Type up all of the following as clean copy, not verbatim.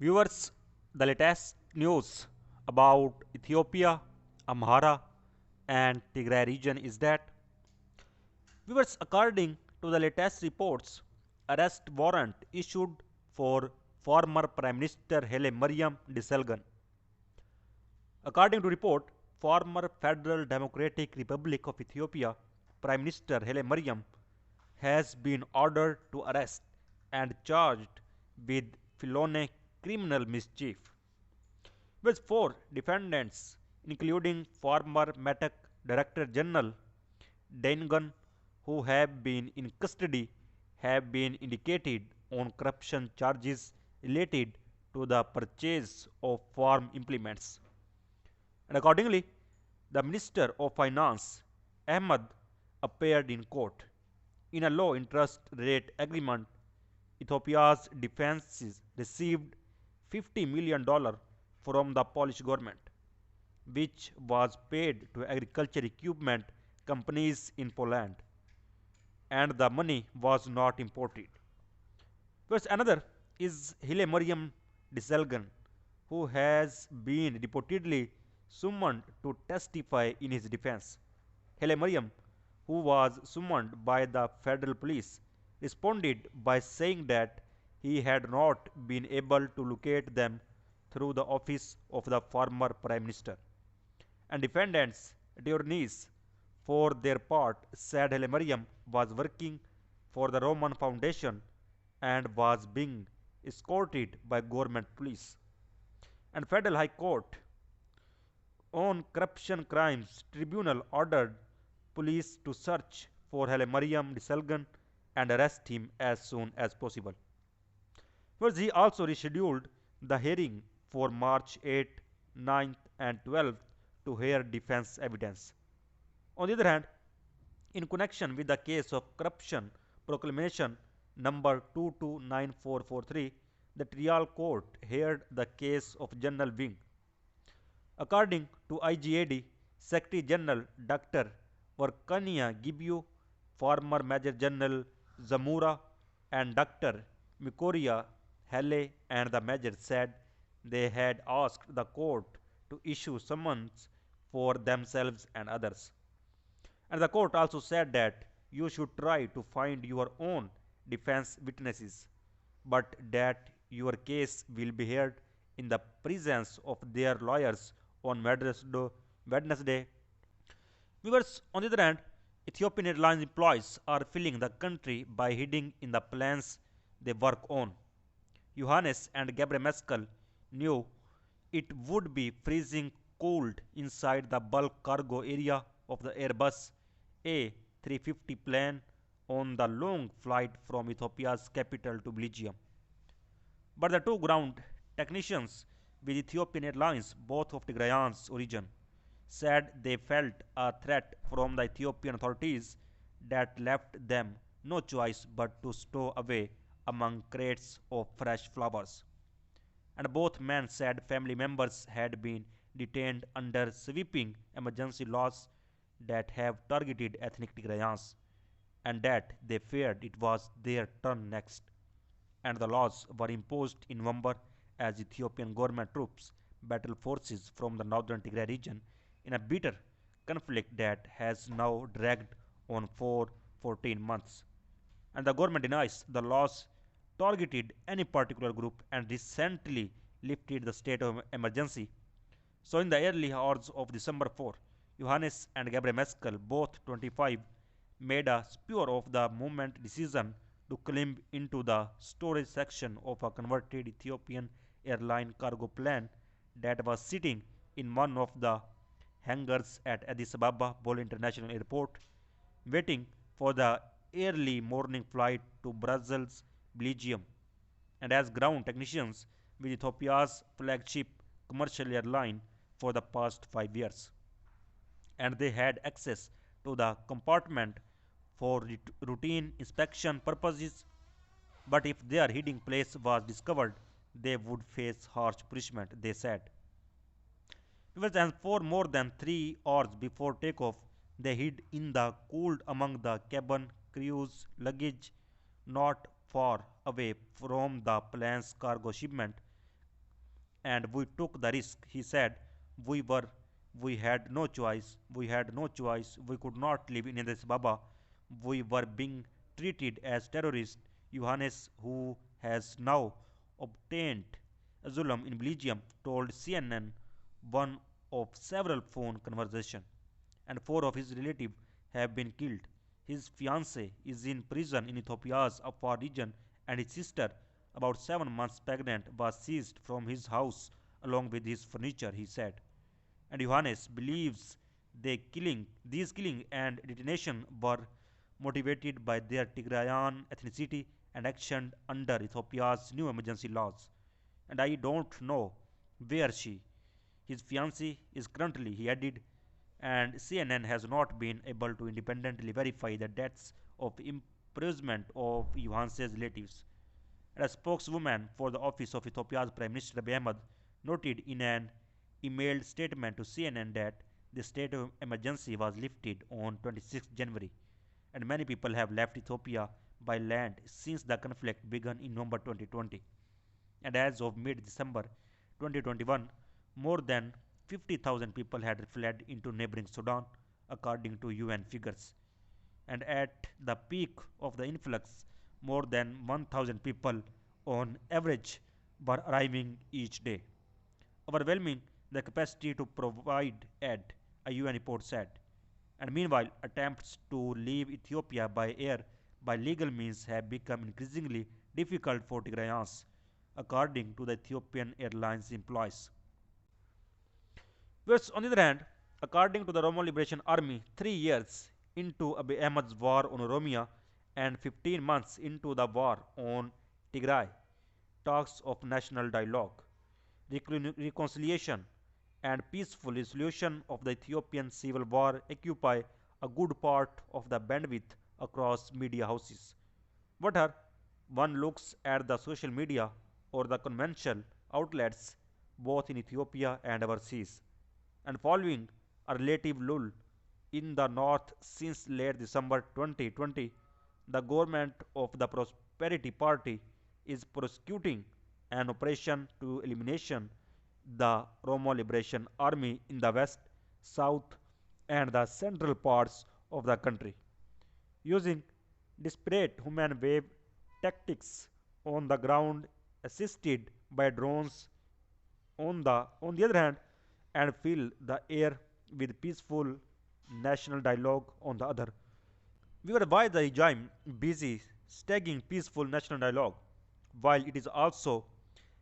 Viewers, the latest news about Ethiopia, Amhara, and Tigray region is that viewers, according to the latest reports, arrest warrant issued for former Prime Minister Hele Mariam Desalegn. According to report, former Federal Democratic Republic of Ethiopia Prime Minister Hele Mariam has been ordered to arrest and charged with felony criminal mischief. With four defendants, including former METAC Director General Daingun, who have been in custody, have been indicated on corruption charges related to the purchase of farm implements. And accordingly, the Minister of Finance, Ahmed, appeared in court. In a low interest rate agreement, Ethiopia's defenses received $50 million from the Polish government, which was paid to agriculture equipment companies in Poland, and the money was not imported. Whereas another is Hile Mariam Desalegn, who has been reportedly summoned to testify in his defense. Hile Mariam, who was summoned by the federal police, responded by saying that he had not been able to locate them through the office of the former prime minister. And defendants' attorneys, for their part, said Hele Mariam was working for the Roman Foundation and was being escorted by government police. And Federal High Court on Corruption Crimes Tribunal ordered police to search for Hele Mariam Desalegn and arrest him as soon as possible. First, he also rescheduled the hearing for March 8, 9th, and 12th to hear defense evidence. On the other hand, in connection with the case of corruption proclamation number 229443, the trial court heard the case of General Wing. According to IGAD Secretary General Dr. Warkania Gibiu, former Major General Zamura, and Dr. Mikoria Halle and the Major said they had asked the court to issue summons for themselves and others. And the court also said that you should try to find your own defense witnesses, but that your case will be heard in the presence of their lawyers on Wednesday. Viewers, on the other hand, Ethiopian Airlines employees are filling the country by hiding in the planes they work on. Johannes and Gabriel Mescal knew it would be freezing cold inside the bulk cargo area of the Airbus A350 plane on the long flight from Ethiopia's capital to Belgium. But the two ground technicians with Ethiopian Airlines, both of Tigrayan's origin, said they felt a threat from the Ethiopian authorities that left them no choice but to stow away among crates of fresh flowers. And both men said family members had been detained under sweeping emergency laws that have targeted ethnic Tigrayans, and that they feared it was their turn next. And the laws were imposed in November as Ethiopian government troops battle forces from the northern Tigray region in a bitter conflict that has now dragged on for 14 months. And the government denies the laws targeted any particular group and recently lifted the state of emergency. So, in the early hours of December 4, Johannes and Gabriel Mescal, both 25, made a spur of the movement decision to climb into the storage section of a converted Ethiopian airline cargo plane that was sitting in one of the hangars at Addis Ababa Bole International Airport, waiting for the early morning flight to Brussels, Belgium. And as ground technicians with Ethiopia's flagship commercial airline for the past 5 years. And they had access to the compartment for routine inspection purposes. But if their hiding place was discovered, they would face harsh punishment, they said. And for more than 3 hours before takeoff, they hid in the cold among the cabin crew's luggage, not far away from the plane's cargo shipment, and we took the risk. He said, we were, we had no choice. We had no choice. We could not live in Addis Ababa. We were being treated as terrorists. Johannes, who has now obtained asylum in Belgium, told CNN one of several phone conversations, and four of his relatives have been killed. His fiancée is in prison in Ethiopia's Afar region, and his sister, about 7 months pregnant, was seized from his house along with his furniture, he said. And Johannes believes these killing and detention were motivated by their Tigrayan ethnicity and action under Ethiopia's new emergency laws. And I don't know where his fiancée, is currently, he added, and CNN has not been able to independently verify the deaths of imprisonment of Johannes' relatives. And a spokeswoman for the office of Ethiopia's Prime Minister Abiy Ahmed noted in an emailed statement to CNN that the state of emergency was lifted on 26 January, and many people have left Ethiopia by land since the conflict began in November 2020. And as of mid December 2021, more than 50,000 people had fled into neighboring Sudan, according to UN figures. And at the peak of the influx, more than 1,000 people on average were arriving each day, overwhelming the capacity to provide aid, a UN report said. And meanwhile, attempts to leave Ethiopia by air by legal means have become increasingly difficult for Tigrayans, according to the Ethiopian Airlines employees. Whereas, on the other hand, according to the Oromo Liberation Army, 3 years into Abiy Ahmed's war on Oromia and 15 months into the war on Tigray, talks of national dialogue, reconciliation, and peaceful resolution of the Ethiopian civil war occupy a good part of the bandwidth across media houses. Whether one looks at the social media or the conventional outlets, both in Ethiopia and overseas, and following a relative lull in the north since late December 2020, the government of the Prosperity Party is prosecuting an operation to elimination the Oromo Liberation Army in the west, south, and the central parts of the country, using disparate human wave tactics on the ground assisted by drones on the other hand, and fill the air with peaceful national dialogue on the other. We were by the regime busy stagging peaceful national dialogue, while it is also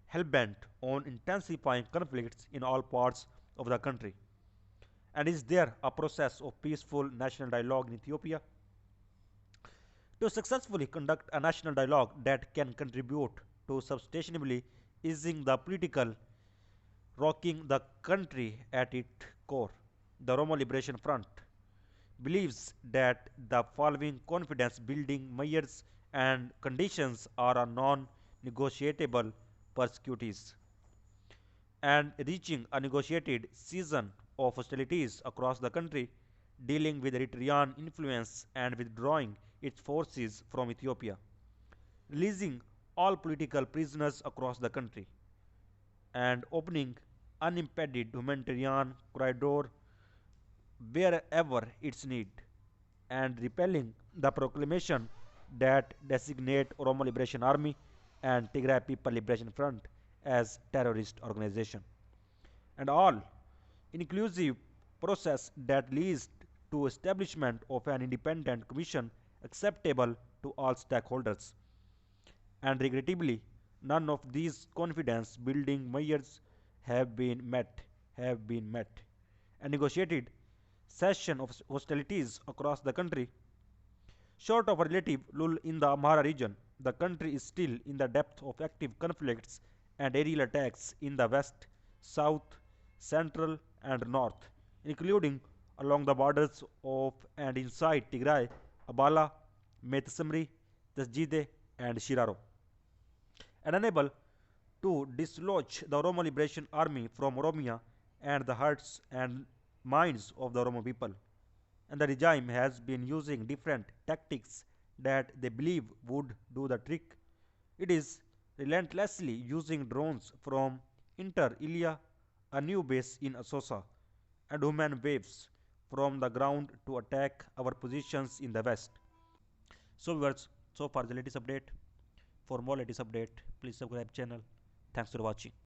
hell-bent on intensifying conflicts in all parts of the country. And is there a process of peaceful national dialogue in Ethiopia? To successfully conduct a national dialogue that can contribute to substantially easing the political rocking the country at its core, the Oromo Liberation Front believes that the following confidence building measures and conditions are a non negotiable persecuties, and reaching a negotiated season of hostilities across the country, dealing with Eritrean influence and withdrawing its forces from Ethiopia, releasing all political prisoners across the country, and opening unimpeded humanitarian corridor wherever it's need, and repelling the proclamation that designate Oromo Liberation Army and Tigray People Liberation Front as terrorist organization, and all inclusive process that leads to establishment of an independent commission acceptable to all stakeholders. And regrettably, none of these confidence building measures have been met have been met. A negotiated cessation of hostilities across the country, short of a relative lull in the Amhara region, the country is still in the depth of active conflicts and aerial attacks in the west, south, central, and north, including along the borders of and inside Tigray, Abala, Metsamri, Tasjide, and Shiraro, and unable to dislodge the Oromo Liberation Army from Oromia and the hearts and minds of the Oromo people. And the regime has been using different tactics that they believe would do the trick. It is relentlessly using drones from inter Ilia, a new base in Asosa, and human waves from the ground to attack our positions in the west. So viewers, so far the latest update. For more latest update, please subscribe channel. Thanks for watching.